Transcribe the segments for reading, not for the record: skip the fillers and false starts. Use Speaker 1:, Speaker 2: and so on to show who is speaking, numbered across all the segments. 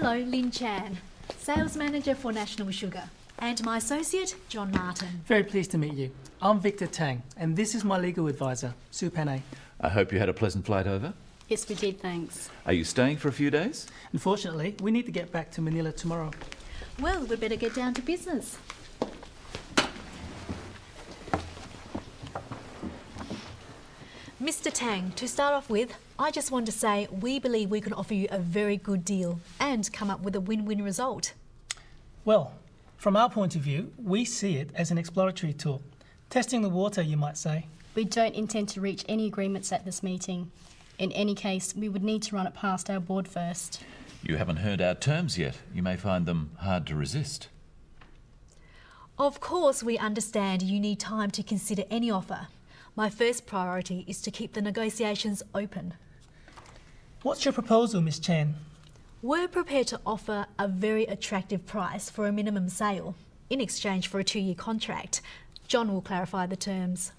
Speaker 1: Hello, Lynn Chan, Sales Manager for National Sugar, and my associate, John Martin.
Speaker 2: Very pleased to meet you. I'm Victor Tang, and this is my legal advisor, Sue Panay.
Speaker 3: I hope you had a pleasant flight over.
Speaker 4: Yes, we did, thanks.
Speaker 3: Are you staying for a few days?
Speaker 2: Unfortunately, we need to get back to Manila tomorrow.
Speaker 1: Well, we'd better get down to business. Mr. Tang, to start off with, I just want to say we believe we can offer you a very good deal and come up with a win-win result.
Speaker 2: Well, from our point of view, we see it as an exploratory tool. Testing the water, you might say.
Speaker 4: We don't intend to reach any agreements at this meeting. In any case, we would need to run it past our board first.
Speaker 3: You haven't heard our terms yet. You may find them hard to resist.
Speaker 1: Of course, we understand you need time to consider any offer. My first priority is to keep the negotiations open.
Speaker 2: What's your proposal, Miss Chan?
Speaker 1: We're prepared to offer a very attractive price for a minimum sale in exchange for a 2-year contract. John will clarify the terms.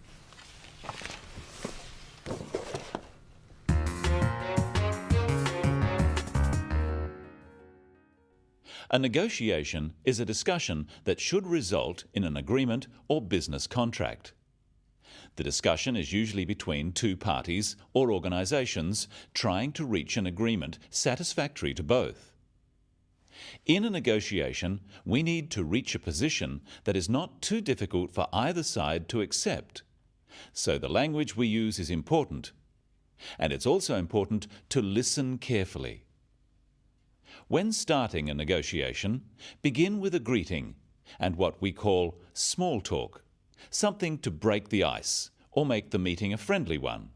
Speaker 3: A negotiation is a discussion that should result in an agreement or business contract. The discussion is usually between two parties or organisations trying to reach an agreement satisfactory to both. In a negotiation, we need to reach a position that is not too difficult for either side to accept. So the language we use is important. And it's also important to listen carefully. When starting a negotiation, begin with a greeting and what we call small talk, something to break the ice or make the meeting a friendly one.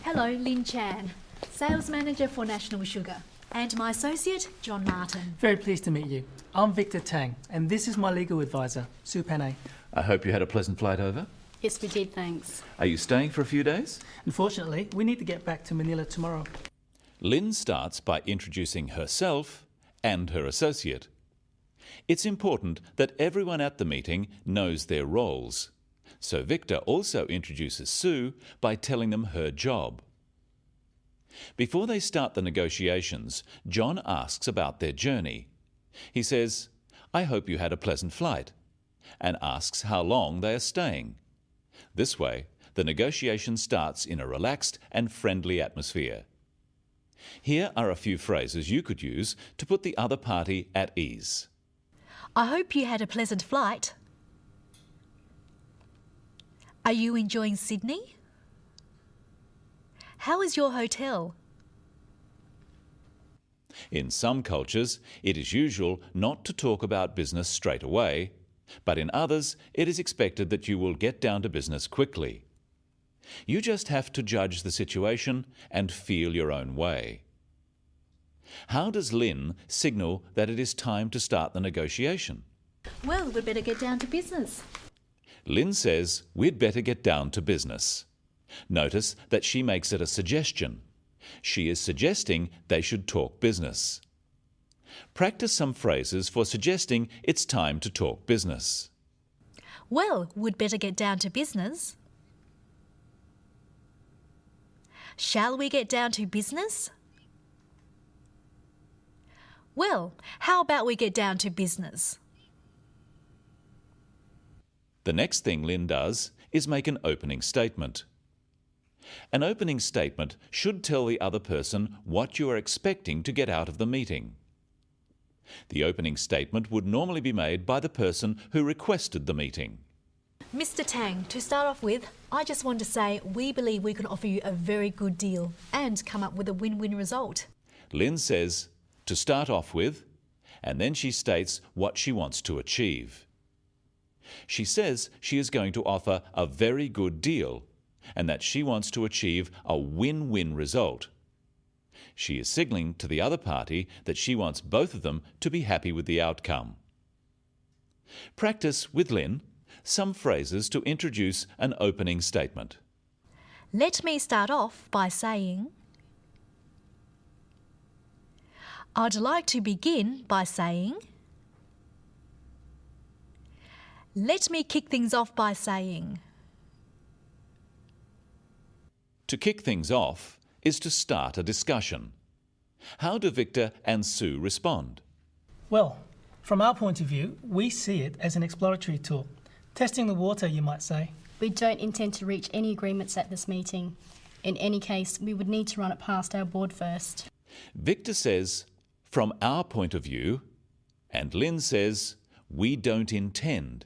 Speaker 1: Hello, Lynn Chan, Sales Manager for National Sugar, and my associate, John Martin.
Speaker 2: Very pleased to meet you. I'm Victor Tang, and this is my legal advisor, Sue Panay.
Speaker 3: I hope you had a pleasant flight over.
Speaker 4: Yes, we did, thanks.
Speaker 3: Are you staying for a few days?
Speaker 2: Unfortunately, we need to get back to Manila tomorrow.
Speaker 3: Lynn starts by introducing herself and her associate. It's important that everyone at the meeting knows their roles. So Victor also introduces Sue by telling them her job. Before they start the negotiations, John asks about their journey. He says, "I hope you had a pleasant flight," and asks how long they are staying. This way, the negotiation starts in a relaxed and friendly atmosphere. Here are a few phrases you could use to put the other party at ease.
Speaker 1: I hope you had a pleasant flight. Are you enjoying Sydney? How is your hotel?
Speaker 3: In some cultures, it is usual not to talk about business straight away, but in others, it is expected that you will get down to business quickly. You just have to judge the situation and feel your own way. How does Lynn signal that it is time to start the negotiation?
Speaker 1: Well, we'd better get down to business.
Speaker 3: Lynn says we'd better get down to business. Notice that she makes it a suggestion. She is suggesting they should talk business. Practice some phrases for suggesting it's time to talk business.
Speaker 1: Well, we'd better get down to business. Shall we get down to business? Well, how about we get down to business?
Speaker 3: The next thing Lynn does is make an opening statement. An opening statement should tell the other person what you are expecting to get out of the meeting. The opening statement would normally be made by the person who requested the meeting.
Speaker 1: Mr. Tang, to start off with, I just want to say we believe we can offer you a very good deal and come up with a win-win result.
Speaker 3: Lynn says, to start off with, and then she states what she wants to achieve. She says she is going to offer a very good deal and that she wants to achieve a win-win result. She is signalling to the other party that she wants both of them to be happy with the outcome. Practice with Lynn some phrases to introduce an opening statement.
Speaker 1: Let me start off by saying, I'd like to begin by saying, let me kick things off by saying.
Speaker 3: To kick things off is to start a discussion. How do Victor and Sue respond?
Speaker 2: Well, from our point of view, we see it as an exploratory tool. Testing the water, you might say.
Speaker 4: We don't intend to reach any agreements at this meeting. In any case, we would need to run it past our board first.
Speaker 3: Victor says, from our point of view, and Lynn says, we don't intend.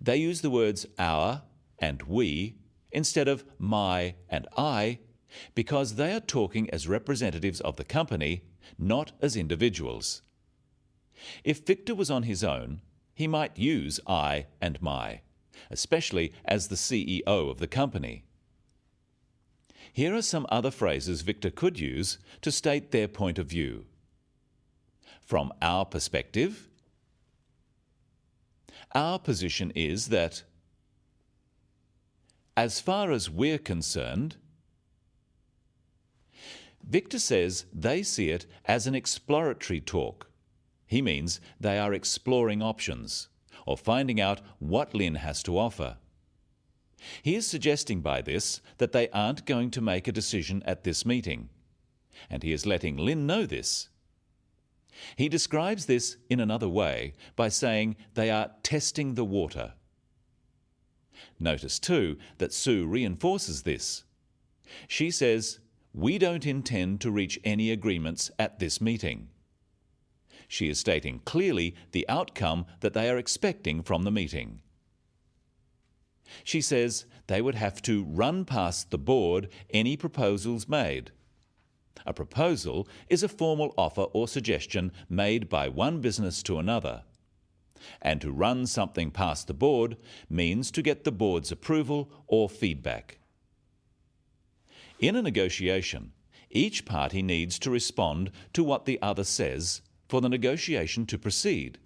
Speaker 3: They use the words our and we instead of my and I because they are talking as representatives of the company, not as individuals. If Victor was on his own, he might use I and my, especially as the CEO of the company. Here are some other phrases Victor could use to state their point of view. From our perspective, our position is that, as far as we're concerned, Victor says they see it as an exploratory talk. He means they are exploring options or finding out what Lynn has to offer. He is suggesting by this that they aren't going to make a decision at this meeting, and he is letting Lynn know this. He describes this in another way by saying they are testing the water. Notice too that Sue reinforces this. She says, we don't intend to reach any agreements at this meeting. She is stating clearly the outcome that they are expecting from the meeting. She says they would have to run past the board any proposals made. A proposal is a formal offer or suggestion made by one business to another. And to run something past the board means to get the board's approval or feedback. In a negotiation, each party needs to respond to what the other says for the negotiation to proceed.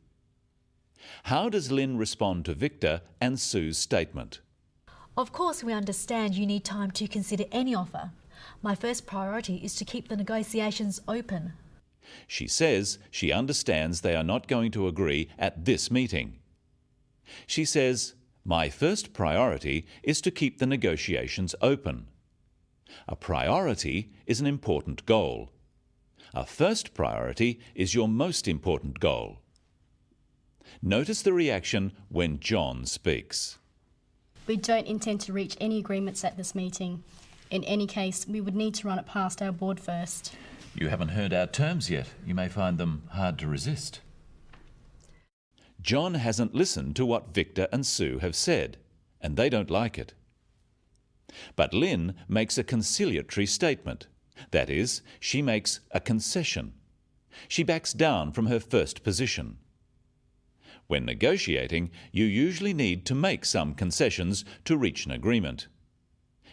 Speaker 3: How does Lynn respond to Victor and Sue's statement?
Speaker 1: Of course, we understand you need time to consider any offer. My first priority is to keep the negotiations open.
Speaker 3: She says she understands they are not going to agree at this meeting. She says, my first priority is to keep the negotiations open. A priority is an important goal. A first priority is your most important goal. Notice the reaction when John speaks.
Speaker 4: We don't intend to reach any agreements at this meeting. In any case, we would need to run it past our board first.
Speaker 3: You haven't heard our terms yet. You may find them hard to resist. John hasn't listened to what Victor and Sue have said, and they don't like it. But Lynn makes a conciliatory statement. That is, she makes a concession. She backs down from her first position. When negotiating, you usually need to make some concessions to reach an agreement.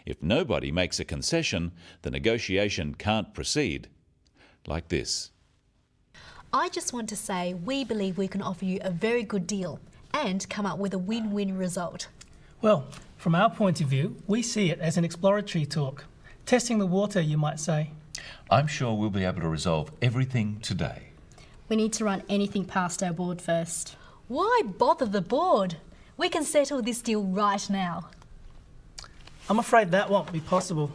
Speaker 3: If nobody makes a concession, the negotiation can't proceed. Like this.
Speaker 1: I just want to say we believe we can offer you a very good deal and come up with a win-win result.
Speaker 2: Well, from our point of view, we see it as an exploratory talk. Testing the water, you might say.
Speaker 3: I'm sure we'll be able to resolve everything today.
Speaker 4: We need to run anything past our board first.
Speaker 1: Why bother the board? We can settle this deal right now.
Speaker 2: I'm afraid that won't be possible.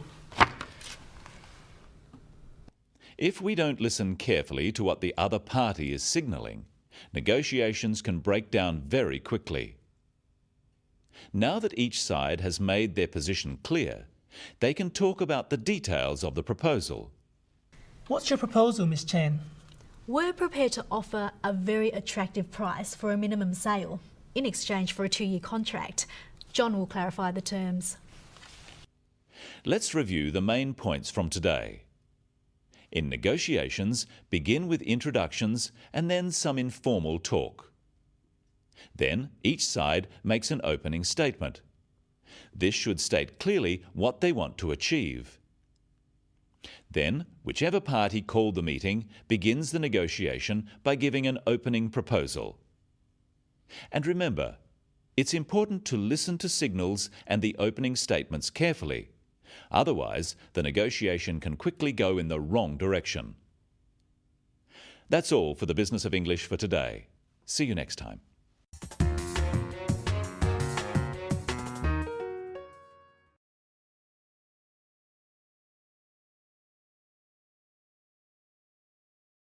Speaker 3: If we don't listen carefully to what the other party is signalling, negotiations can break down very quickly. Now that each side has made their position clear, they can talk about the details of the proposal.
Speaker 2: What's your proposal, Miss Chan?
Speaker 1: We're prepared to offer a very attractive price for a minimum sale in exchange for a 2-year contract. John will clarify the terms.
Speaker 3: Let's review the main points from today. In negotiations, begin with introductions and then some informal talk. Then each side makes an opening statement. This should state clearly what they want to achieve. Then, whichever party called the meeting begins the negotiation by giving an opening proposal. And remember, it's important to listen to signals and the opening statements carefully. Otherwise, the negotiation can quickly go in the wrong direction. That's all for the Business of English for today. See you next time.